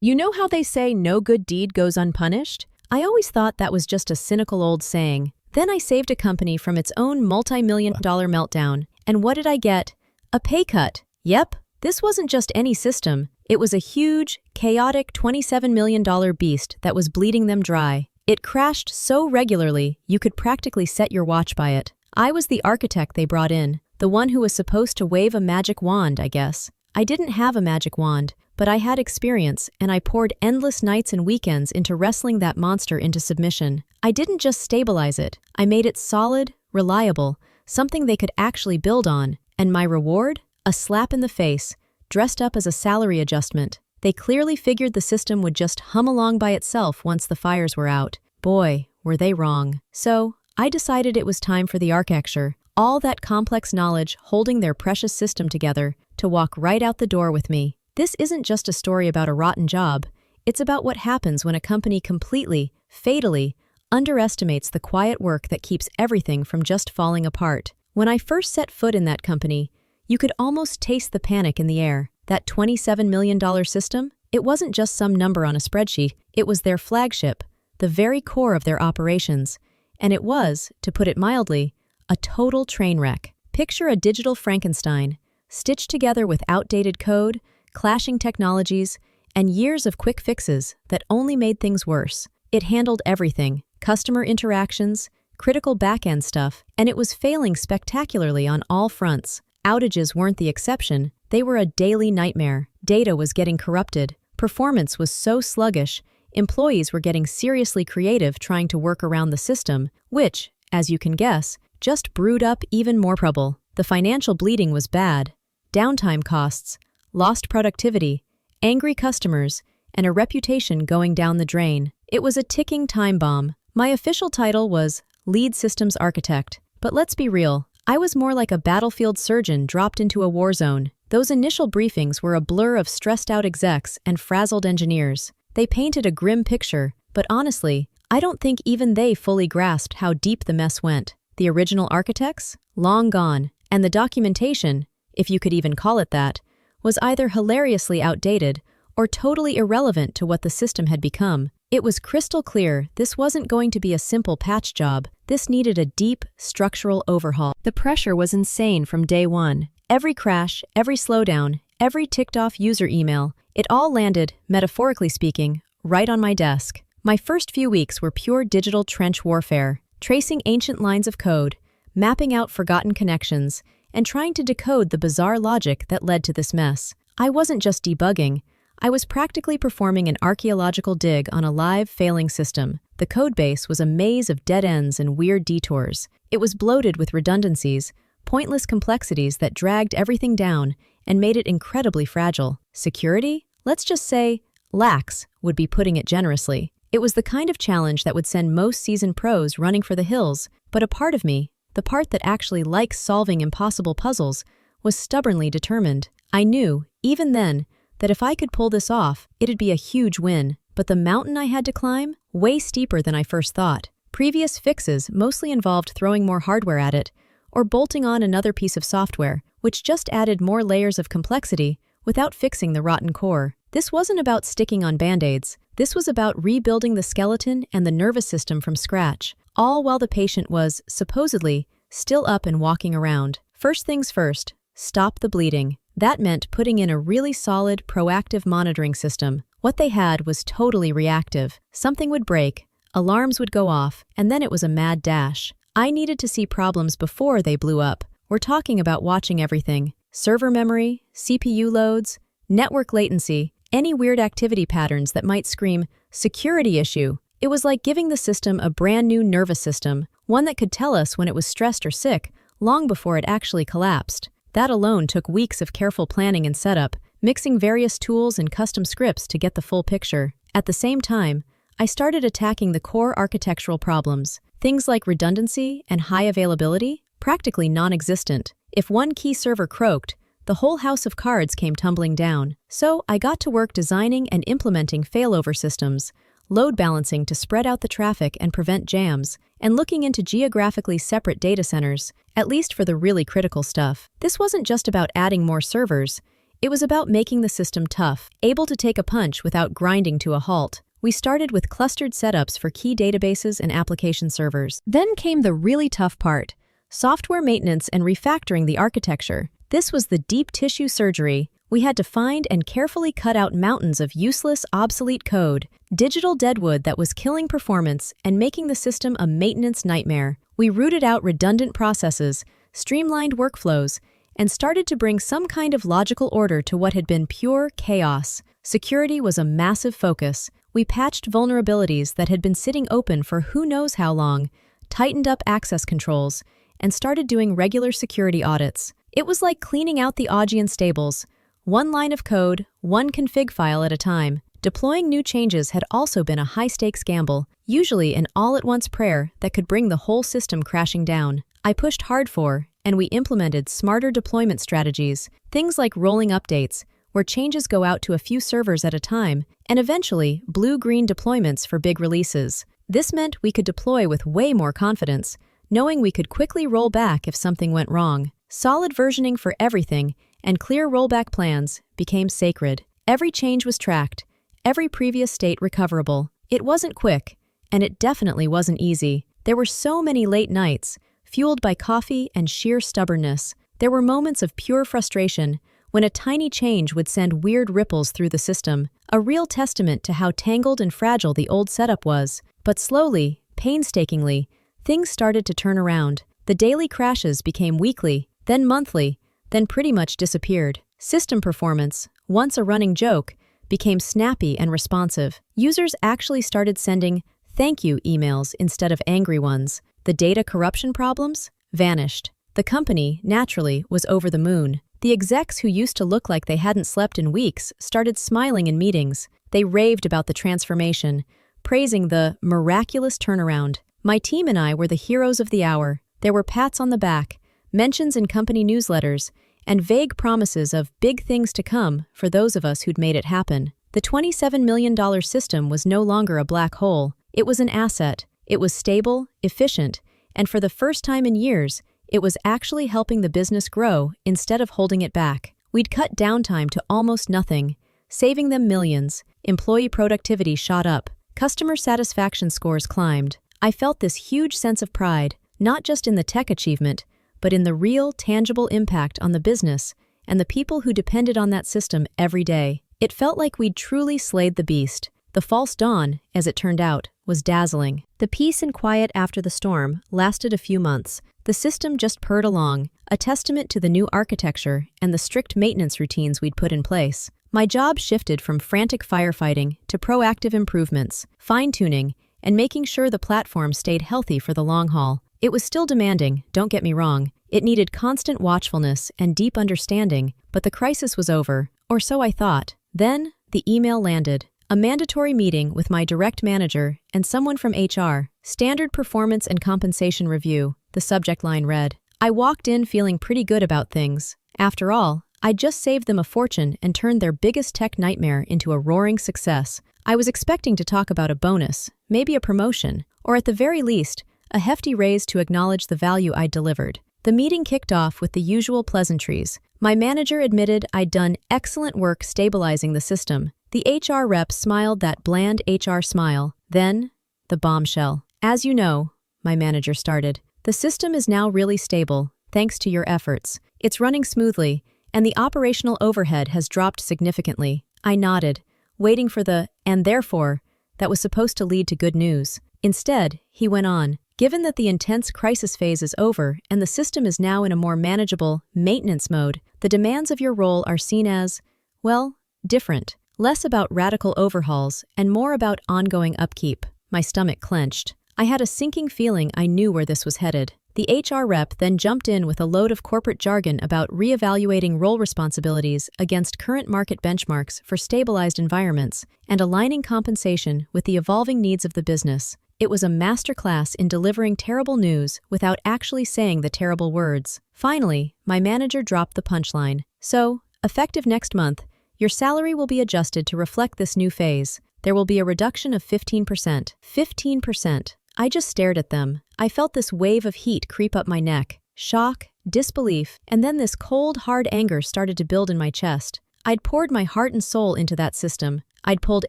You know how they say no good deed goes unpunished? I always thought that was just a cynical old saying. Then I saved a company from its own multi-million-dollar meltdown. And what did I get? A pay cut. Yep, this wasn't just any system. It was a huge, chaotic $27 million beast that was bleeding them dry. It crashed so regularly, you could practically set your watch by it. I was the architect they brought in, the one who was supposed to wave a magic wand, I guess. I didn't have a magic wand, but I had experience, and I poured endless nights and weekends into wrestling that monster into submission. I didn't just stabilize it. I made it solid, reliable, something they could actually build on. And my reward? A slap in the face, dressed up as a salary adjustment. They clearly figured the system would just hum along by itself once the fires were out. Boy, were they wrong. So, I decided it was time for the architecture, all that complex knowledge holding their precious system together, to walk right out the door with me. This isn't just a story about a rotten job. It's about what happens when a company completely, fatally, underestimates the quiet work that keeps everything from just falling apart. When I first set foot in that company, you could almost taste the panic in the air. That $27 million system? It wasn't just some number on a spreadsheet. It was their flagship, the very core of their operations. And it was, to put it mildly, a total train wreck. Picture a digital Frankenstein, stitched together with outdated code, clashing technologies, and years of quick fixes that only made things worse. It handled everything: customer interactions, critical back-end stuff, and it was failing spectacularly on all fronts. Outages weren't the exception. They were a daily nightmare. Data was getting corrupted. Performance was so sluggish. Employees were getting seriously creative trying to work around the system, which, as you can guess, just brewed up even more trouble. The financial bleeding was bad. Downtime costs, lost productivity, angry customers, and a reputation going down the drain. It was a ticking time bomb. My official title was Lead Systems Architect. But let's be real, I was more like a battlefield surgeon dropped into a war zone. Those initial briefings were a blur of stressed-out execs and frazzled engineers. They painted a grim picture, but honestly, I don't think even they fully grasped how deep the mess went. The original architects? Long gone. And the documentation, if you could even call it that, was either hilariously outdated or totally irrelevant to what the system had become. It was crystal clear this wasn't going to be a simple patch job. This needed a deep, structural overhaul. The pressure was insane from day one. Every crash, every slowdown, every ticked-off user email, it all landed, metaphorically speaking, right on my desk. My first few weeks were pure digital trench warfare, tracing ancient lines of code, mapping out forgotten connections, and trying to decode the bizarre logic that led to this mess. I wasn't just debugging. I was practically performing an archaeological dig on a live, failing system. The codebase was a maze of dead ends and weird detours. It was bloated with redundancies, pointless complexities that dragged everything down and made it incredibly fragile. Security? Let's just say, lax would be putting it generously. It was the kind of challenge that would send most seasoned pros running for the hills, but a part of me, the part that actually likes solving impossible puzzles, was stubbornly determined. I knew, even then, that if I could pull this off, it'd be a huge win. But the mountain I had to climb? Way steeper than I first thought. Previous fixes mostly involved throwing more hardware at it, or bolting on another piece of software, which just added more layers of complexity without fixing the rotten core. This wasn't about sticking on band-aids. This was about rebuilding the skeleton and the nervous system from scratch, all while the patient was, supposedly, still up and walking around. First things first, stop the bleeding. That meant putting in a really solid, proactive monitoring system. What they had was totally reactive. Something would break, alarms would go off, and then it was a mad dash. I needed to see problems before they blew up. We're talking about watching everything: server memory, CPU loads, network latency, any weird activity patterns that might scream, security issue. It was like giving the system a brand new nervous system, one that could tell us when it was stressed or sick, long before it actually collapsed. That alone took weeks of careful planning and setup, mixing various tools and custom scripts to get the full picture. At the same time, I started attacking the core architectural problems. Things like redundancy and high availability, practically non-existent. If one key server croaked, the whole house of cards came tumbling down. So I got to work designing and implementing failover systems, load balancing to spread out the traffic and prevent jams, and looking into geographically separate data centers, at least for the really critical stuff. This wasn't just about adding more servers. It was about making the system tough, able to take a punch without grinding to a halt. We started with clustered setups for key databases and application servers. Then came the really tough part: software maintenance and refactoring the architecture. This was the deep tissue surgery. We had to find and carefully cut out mountains of useless, obsolete code, digital deadwood that was killing performance and making the system a maintenance nightmare. We rooted out redundant processes, streamlined workflows, and started to bring some kind of logical order to what had been pure chaos. Security was a massive focus. We patched vulnerabilities that had been sitting open for who knows how long, tightened up access controls, and started doing regular security audits. It was like cleaning out the Augean stables. One line of code, one config file at a time. Deploying new changes had also been a high-stakes gamble, usually an all-at-once prayer that could bring the whole system crashing down. I pushed hard for, and we implemented smarter deployment strategies, things like rolling updates, where changes go out to a few servers at a time, and eventually blue-green deployments for big releases. This meant we could deploy with way more confidence, knowing we could quickly roll back if something went wrong. Solid versioning for everything and clear rollback plans became sacred. Every change was tracked, every previous state recoverable. It wasn't quick, and it definitely wasn't easy. There were so many late nights, fueled by coffee and sheer stubbornness. There were moments of pure frustration when a tiny change would send weird ripples through the system, a real testament to how tangled and fragile the old setup was. But slowly, painstakingly, things started to turn around. The daily crashes became weekly, then monthly, then pretty much disappeared. System performance, once a running joke, became snappy and responsive. Users actually started sending thank you emails instead of angry ones. The data corruption problems vanished. The company, naturally, was over the moon. The execs who used to look like they hadn't slept in weeks started smiling in meetings. They raved about the transformation, praising the miraculous turnaround. My team and I were the heroes of the hour. There were pats on the back, mentions in company newsletters, and vague promises of big things to come for those of us who'd made it happen. The $27 million system was no longer a black hole. It was an asset. It was stable, efficient, and for the first time in years, it was actually helping the business grow instead of holding it back. We'd cut downtime to almost nothing, saving them millions. Employee productivity shot up. Customer satisfaction scores climbed. I felt this huge sense of pride, not just in the tech achievement, but in the real, tangible impact on the business and the people who depended on that system every day. It felt like we'd truly slayed the beast. The false dawn, as it turned out, was dazzling. The peace and quiet after the storm lasted a few months. The system just purred along, a testament to the new architecture and the strict maintenance routines we'd put in place. My job shifted from frantic firefighting to proactive improvements, fine-tuning, and making sure the platform stayed healthy for the long haul. It was still demanding, don't get me wrong. It needed constant watchfulness and deep understanding, but the crisis was over, or so I thought. Then, the email landed. A mandatory meeting with my direct manager and someone from HR. Standard performance and compensation review, the subject line read. I walked in feeling pretty good about things. After all, I'd just saved them a fortune and turned their biggest tech nightmare into a roaring success. I was expecting to talk about a bonus, maybe a promotion, or at the very least, a hefty raise to acknowledge the value I'd delivered. The meeting kicked off with the usual pleasantries. My manager admitted I'd done excellent work stabilizing the system. The HR rep smiled that bland HR smile. Then, the bombshell. As you know, my manager started, the system is now really stable, thanks to your efforts. It's running smoothly, and the operational overhead has dropped significantly. I nodded, waiting for the "and therefore" that was supposed to lead to good news. Instead, he went on. Given that the intense crisis phase is over and the system is now in a more manageable maintenance mode, the demands of your role are seen as, well, different. Less about radical overhauls and more about ongoing upkeep. My stomach clenched. I had a sinking feeling I knew where this was headed. The HR rep then jumped in with a load of corporate jargon about reevaluating role responsibilities against current market benchmarks for stabilized environments and aligning compensation with the evolving needs of the business. It was a masterclass in delivering terrible news without actually saying the terrible words. Finally, my manager dropped the punchline. So, effective next month, your salary will be adjusted to reflect this new phase. There will be a reduction of 15%. 15%. I just stared at them. I felt this wave of heat creep up my neck. Shock, disbelief, and then this cold, hard anger started to build in my chest. I'd poured my heart and soul into that system. I'd pulled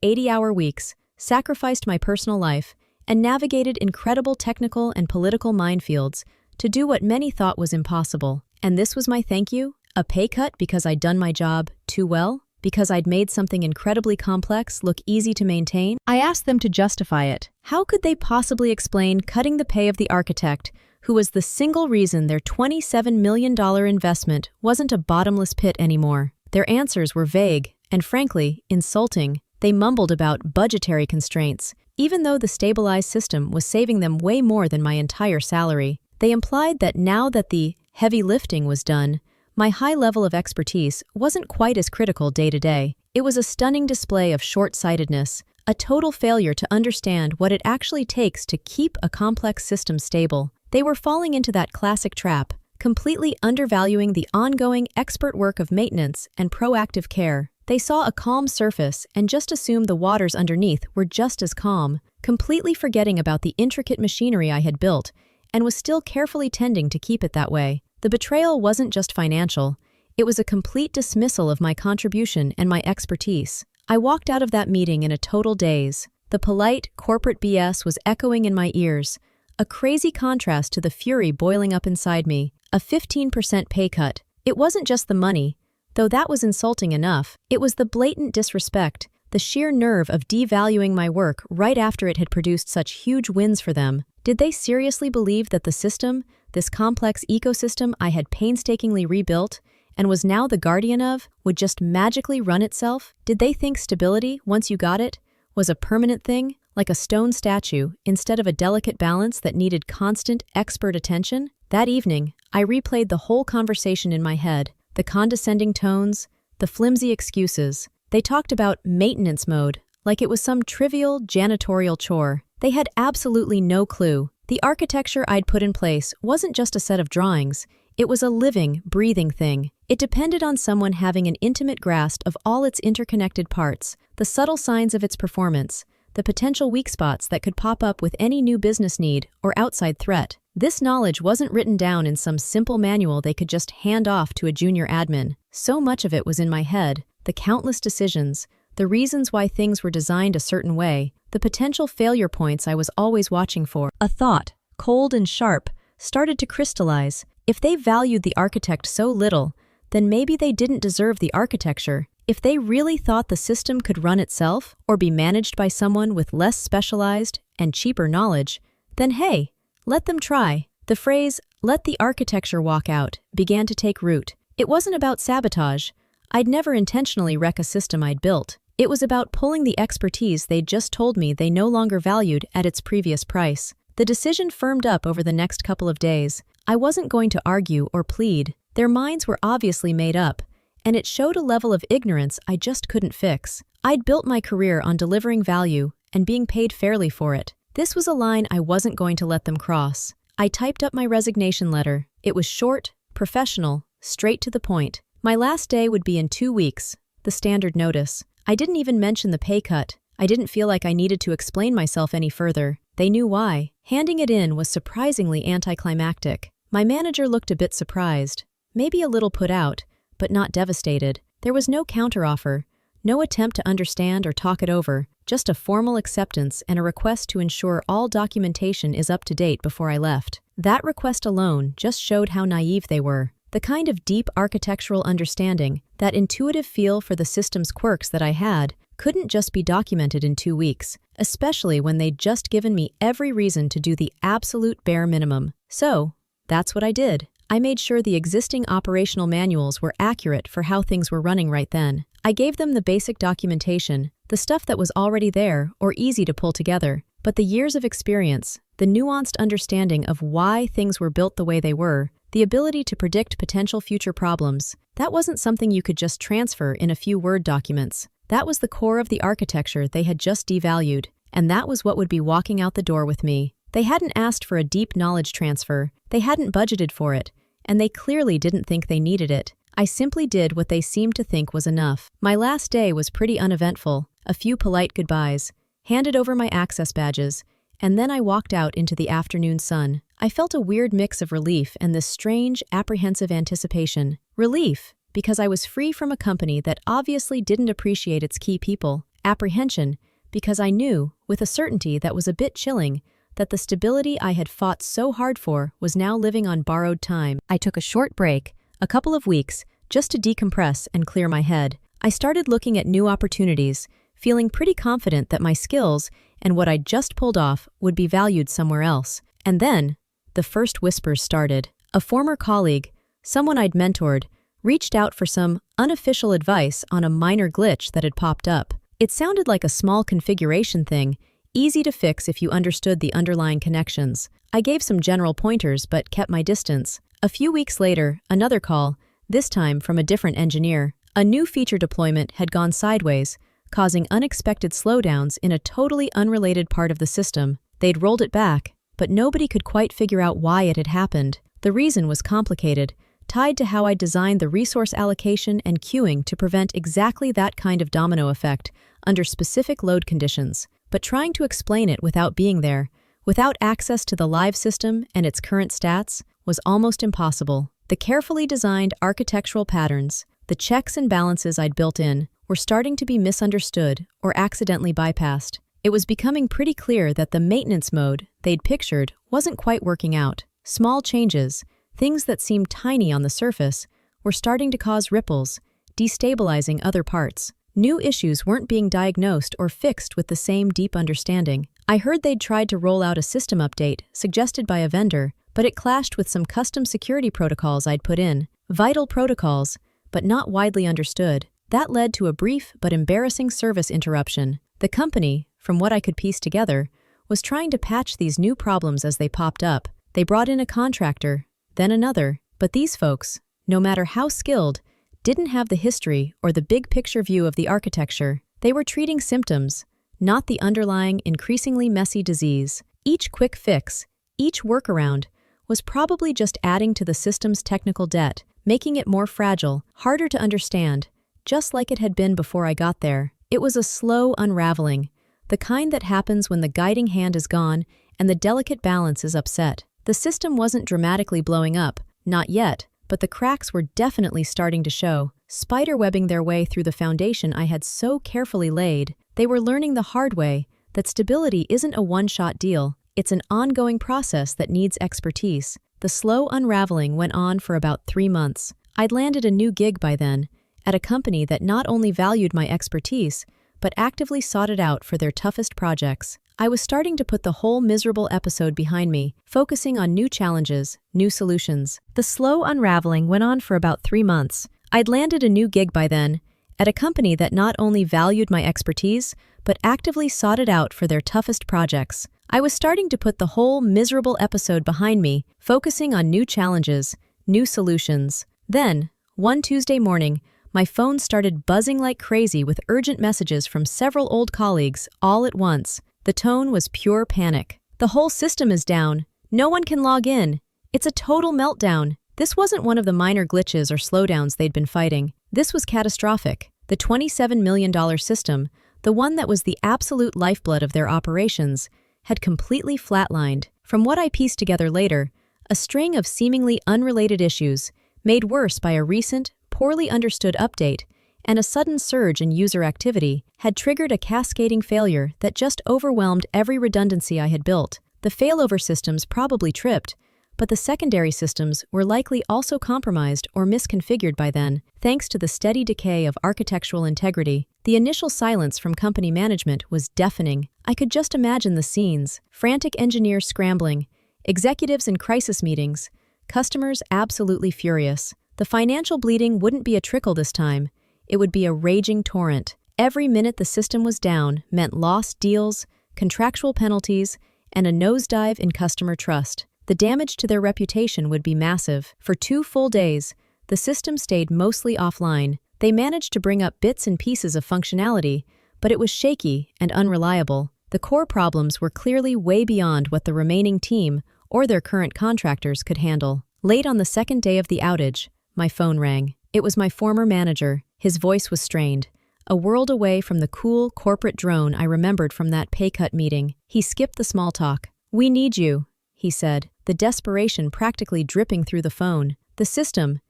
80-hour weeks, sacrificed my personal life, and navigated incredible technical and political minefields to do what many thought was impossible. And this was my thank you? A pay cut because I'd done my job too well? Because I'd made something incredibly complex look easy to maintain? I asked them to justify it. How could they possibly explain cutting the pay of the architect, who was the single reason their $27 million investment wasn't a bottomless pit anymore? Their answers were vague and, frankly, insulting. They mumbled about budgetary constraints, even though the stabilized system was saving them way more than my entire salary. They implied that now that the heavy lifting was done, my high level of expertise wasn't quite as critical day to day. It was a stunning display of short-sightedness, a total failure to understand what it actually takes to keep a complex system stable. They were falling into that classic trap, completely undervaluing the ongoing expert work of maintenance and proactive care. They saw a calm surface and just assumed the waters underneath were just as calm, completely forgetting about the intricate machinery I had built and was still carefully tending to keep it that way. The betrayal wasn't just financial, it was a complete dismissal of my contribution and my expertise. I walked out of that meeting in a total daze. The polite, corporate BS was echoing in my ears, a crazy contrast to the fury boiling up inside me. A 15% pay cut. It wasn't just the money, though that was insulting enough. It was the blatant disrespect, the sheer nerve of devaluing my work right after it had produced such huge wins for them. Did they seriously believe that the system, this complex ecosystem I had painstakingly rebuilt and was now the guardian of, would just magically run itself? Did they think stability, once you got it, was a permanent thing, like a stone statue, instead of a delicate balance that needed constant, expert attention? That evening, I replayed the whole conversation in my head, the condescending tones, the flimsy excuses. They talked about maintenance mode, like it was some trivial janitorial chore. They had absolutely no clue. The architecture I'd put in place wasn't just a set of drawings, it was a living, breathing thing. It depended on someone having an intimate grasp of all its interconnected parts, the subtle signs of its performance, the potential weak spots that could pop up with any new business need or outside threat. This knowledge wasn't written down in some simple manual they could just hand off to a junior admin. So much of it was in my head, the countless decisions, the reasons why things were designed a certain way, the potential failure points I was always watching for. A thought, cold and sharp, started to crystallize. If they valued the architect so little, then maybe they didn't deserve the architecture. If they really thought the system could run itself or be managed by someone with less specialized and cheaper knowledge, then hey, let them try. The phrase, "let the architecture walk out," began to take root. It wasn't about sabotage. I'd never intentionally wreck a system I'd built. It was about pulling the expertise they'd just told me they no longer valued at its previous price. The decision firmed up over the next couple of days. I wasn't going to argue or plead. Their minds were obviously made up, and it showed a level of ignorance I just couldn't fix. I'd built my career on delivering value and being paid fairly for it. This was a line I wasn't going to let them cross. I typed up my resignation letter. It was short, professional, straight to the point. My last day would be in 2 weeks, the standard notice. I didn't even mention the pay cut. I didn't feel like I needed to explain myself any further. They knew why. Handing it in was surprisingly anticlimactic. My manager looked a bit surprised, maybe a little put out, but not devastated. There was no counteroffer, no attempt to understand or talk it over, just a formal acceptance and a request to ensure all documentation is up to date before I left. That request alone just showed how naive they were. The kind of deep architectural understanding, that intuitive feel for the system's quirks that I had, couldn't just be documented in 2 weeks, especially when they'd just given me every reason to do the absolute bare minimum. So, that's what I did. I made sure the existing operational manuals were accurate for how things were running right then. I gave them the basic documentation, the stuff that was already there or easy to pull together, but the years of experience, the nuanced understanding of why things were built the way they were, the ability to predict potential future problems, that wasn't something you could just transfer in a few Word documents. That was the core of the architecture they had just devalued, and that was what would be walking out the door with me. They hadn't asked for a deep knowledge transfer, they hadn't budgeted for it, and they clearly didn't think they needed it. I simply did what they seemed to think was enough. My last day was pretty uneventful, a few polite goodbyes, handed over my access badges, and then I walked out into the afternoon sun. I felt a weird mix of relief and this strange, apprehensive anticipation. Relief, because I was free from a company that obviously didn't appreciate its key people. Apprehension, because I knew, with a certainty that was a bit chilling, that the stability I had fought so hard for was now living on borrowed time. I took a short break, a couple of weeks, just to decompress and clear my head. I started looking at new opportunities, feeling pretty confident that my skills and what I'd just pulled off would be valued somewhere else. And then, the first whispers started. A former colleague, someone I'd mentored, reached out for some unofficial advice on a minor glitch that had popped up. It sounded like a small configuration thing, easy to fix if you understood the underlying connections. I gave some general pointers but kept my distance. A few weeks later, another call, this time from a different engineer. A new feature deployment had gone sideways, causing unexpected slowdowns in a totally unrelated part of the system. They'd rolled it back, but nobody could quite figure out why it had happened. The reason was complicated, tied to how I designed the resource allocation and queuing to prevent exactly that kind of domino effect under specific load conditions. But trying to explain it without being there, without access to the live system and its current stats, was almost impossible. The carefully designed architectural patterns, the checks and balances I'd built in, were starting to be misunderstood or accidentally bypassed. It was becoming pretty clear that the maintenance mode they'd pictured wasn't quite working out. Small changes, things that seemed tiny on the surface, were starting to cause ripples, destabilizing other parts. New issues weren't being diagnosed or fixed with the same deep understanding. I heard they'd tried to roll out a system update suggested by a vendor, but it clashed with some custom security protocols I'd put in. Vital protocols, but not widely understood. That led to a brief but embarrassing service interruption. The company, from what I could piece together, was trying to patch these new problems as they popped up. They brought in a contractor, then another, but these folks, no matter how skilled, didn't have the history or the big picture view of the architecture. They were treating symptoms, not the underlying, increasingly messy disease. Each quick fix, each workaround, was probably just adding to the system's technical debt, making it more fragile, harder to understand, just like it had been before I got there. It was a slow unraveling, the kind that happens when the guiding hand is gone and the delicate balance is upset. The system wasn't dramatically blowing up, not yet, but the cracks were definitely starting to show, spiderwebbing their way through the foundation I had so carefully laid. They were learning the hard way that stability isn't a one-shot deal. It's an ongoing process that needs expertise. The slow unraveling went on for about 3 months. I'd landed a new gig by then, at a company that not only valued my expertise, but actively sought it out for their toughest projects. I was starting to put the whole miserable episode behind me, focusing on new challenges, new solutions. The slow unraveling went on for about 3 months. I'd landed a new gig by then, at a company that not only valued my expertise, but actively sought it out for their toughest projects. I was starting to put the whole miserable episode behind me, focusing on new challenges, new solutions. Then, one Tuesday morning, my phone started buzzing like crazy with urgent messages from several old colleagues, all at once. The tone was pure panic. "The whole system is down. No one can log in. It's a total meltdown." This wasn't one of the minor glitches or slowdowns they'd been fighting. This was catastrophic. The $27 million system, the one that was the absolute lifeblood of their operations, had completely flatlined. From what I pieced together later, a string of seemingly unrelated issues, made worse by a recent, poorly understood update, and a sudden surge in user activity, had triggered a cascading failure that just overwhelmed every redundancy I had built. The failover systems probably tripped, but the secondary systems were likely also compromised or misconfigured by then, thanks to the steady decay of architectural integrity. The initial silence from company management was deafening. I could just imagine the scenes: frantic engineers scrambling, executives in crisis meetings, customers absolutely furious. The financial bleeding wouldn't be a trickle this time. It would be a raging torrent. Every minute the system was down meant lost deals, contractual penalties, and a nosedive in customer trust. The damage to their reputation would be massive. For 2 full days, the system stayed mostly offline. They managed to bring up bits and pieces of functionality, but it was shaky and unreliable. The core problems were clearly way beyond what the remaining team or their current contractors could handle. Late on the second day of the outage, my phone rang. It was my former manager. His voice was strained, a world away from the cool corporate drone I remembered from that pay cut meeting. He skipped the small talk. "We need you," he said, the desperation practically dripping through the phone. "The system,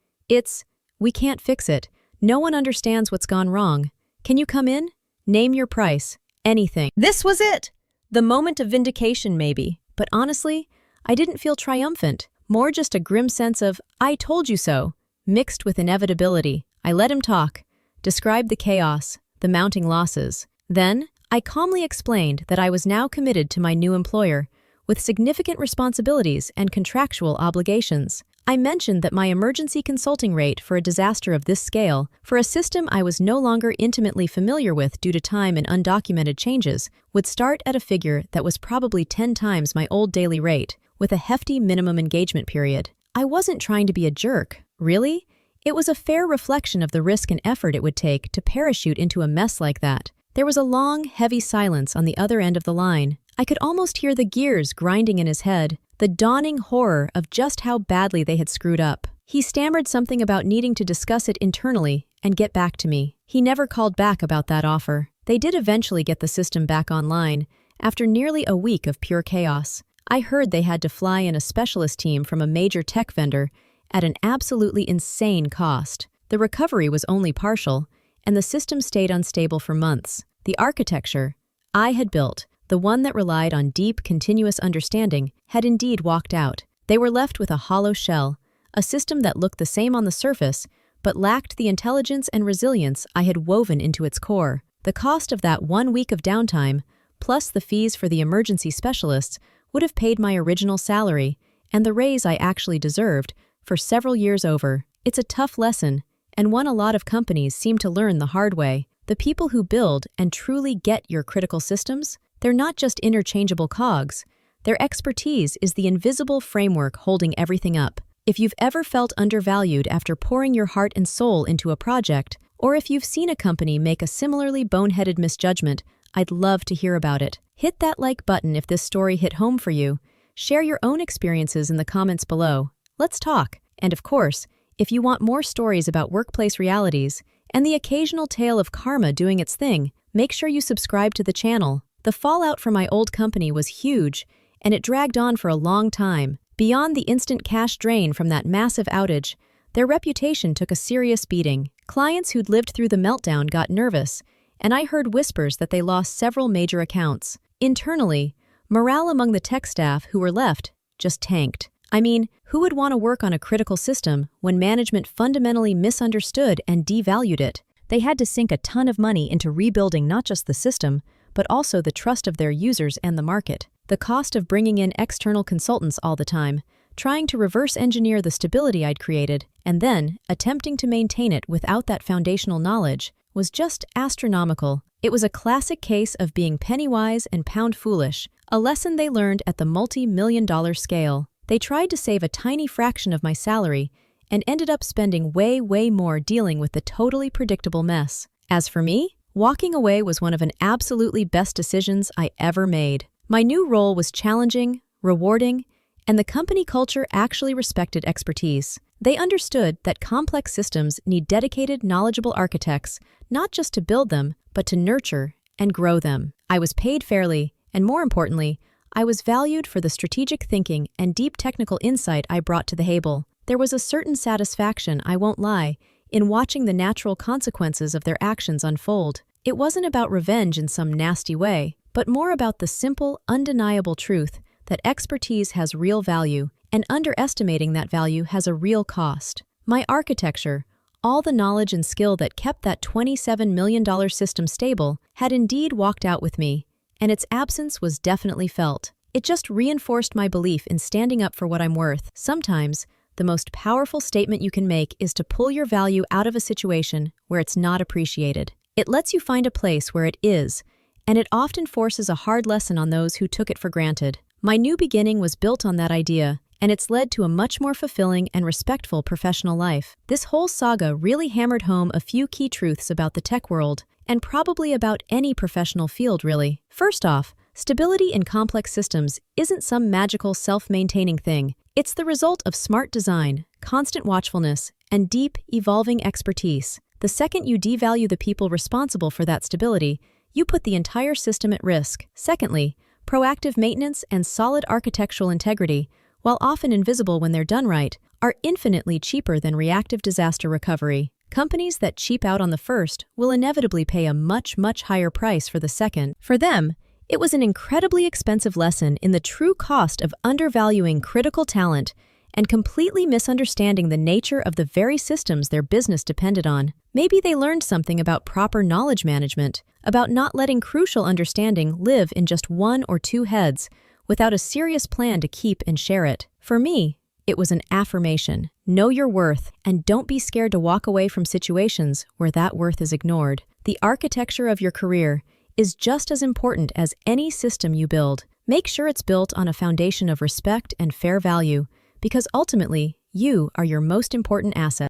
"We can't fix it. No one understands what's gone wrong. Can you come in? Name your price. Anything." This was it! The moment of vindication, maybe. But honestly, I didn't feel triumphant. More just a grim sense of, "I told you so," mixed with inevitability. I let him talk, described the chaos, the mounting losses. Then, I calmly explained that I was now committed to my new employer, with significant responsibilities and contractual obligations. I mentioned that my emergency consulting rate for a disaster of this scale, for a system I was no longer intimately familiar with due to time and undocumented changes, would start at a figure that was probably 10 times my old daily rate, with a hefty minimum engagement period. I wasn't trying to be a jerk, really. It was a fair reflection of the risk and effort it would take to parachute into a mess like that. There was a long, heavy silence on the other end of the line. I could almost hear the gears grinding in his head, the dawning horror of just how badly they had screwed up. He stammered something about needing to discuss it internally and get back to me. He never called back about that offer. They did eventually get the system back online, after nearly a week of pure chaos. I heard they had to fly in a specialist team from a major tech vendor at an absolutely insane cost. The recovery was only partial, and the system stayed unstable for months. The architecture I had built, the one that relied on deep, continuous understanding, had indeed walked out. They were left with a hollow shell, a system that looked the same on the surface, but lacked the intelligence and resilience I had woven into its core. The cost of that 1 week of downtime, plus the fees for the emergency specialists, would have paid my original salary, and the raise I actually deserved, for several years over. It's a tough lesson, and one a lot of companies seem to learn the hard way. The people who build and truly get your critical systems, they're not just interchangeable cogs. Their expertise is the invisible framework holding everything up. If you've ever felt undervalued after pouring your heart and soul into a project, or if you've seen a company make a similarly boneheaded misjudgment, I'd love to hear about it. Hit that like button if this story hit home for you. Share your own experiences in the comments below. Let's talk. And of course, if you want more stories about workplace realities and the occasional tale of karma doing its thing, make sure you subscribe to the channel. The fallout from my old company was huge, and it dragged on for a long time. Beyond the instant cash drain from that massive outage, their reputation took a serious beating. Clients who'd lived through the meltdown got nervous, and I heard whispers that they lost several major accounts. Internally, morale among the tech staff who were left just tanked. I mean, who would want to work on a critical system when management fundamentally misunderstood and devalued it? They had to sink a ton of money into rebuilding not just the system, but also the trust of their users and the market. The cost of bringing in external consultants all the time, trying to reverse engineer the stability I'd created, and then attempting to maintain it without that foundational knowledge, was just astronomical. It was a classic case of being penny-wise and pound-foolish, a lesson they learned at the multi-million-dollar scale. They tried to save a tiny fraction of my salary and ended up spending way more dealing with the totally predictable mess. As for me, walking away was one of an absolutely best decisions I ever made. My new role was challenging, rewarding, and the company culture actually respected expertise. They understood that complex systems need dedicated, knowledgeable architects, not just to build them, but to nurture and grow them. I was paid fairly, and more importantly, I was valued for the strategic thinking and deep technical insight I brought to the table. There was a certain satisfaction, I won't lie, in watching the natural consequences of their actions unfold. It wasn't about revenge in some nasty way, but more about the simple, undeniable truth that expertise has real value, and underestimating that value has a real cost. My architecture, all the knowledge and skill that kept that $27 million system stable, had indeed walked out with me, and its absence was definitely felt. It just reinforced my belief in standing up for what I'm worth. Sometimes, the most powerful statement you can make is to pull your value out of a situation where it's not appreciated. It lets you find a place where it is, and it often forces a hard lesson on those who took it for granted. My new beginning was built on that idea, and it's led to a much more fulfilling and respectful professional life. This whole saga really hammered home a few key truths about the tech world, and probably about any professional field, really. First off, stability in complex systems isn't some magical self-maintaining thing. It's the result of smart design, constant watchfulness, and deep, evolving expertise. The second you devalue the people responsible for that stability, you put the entire system at risk. Secondly, proactive maintenance and solid architectural integrity, while often invisible when they're done right, are infinitely cheaper than reactive disaster recovery. Companies that cheap out on the first will inevitably pay a much higher price for the second. For them, it was an incredibly expensive lesson in the true cost of undervaluing critical talent and completely misunderstanding the nature of the very systems their business depended on. Maybe they learned something about proper knowledge management, about not letting crucial understanding live in just one or two heads without a serious plan to keep and share it. For me, it was an affirmation. Know your worth, and don't be scared to walk away from situations where that worth is ignored. The architecture of your career is just as important as any system you build. Make sure it's built on a foundation of respect and fair value, because ultimately, you are your most important asset.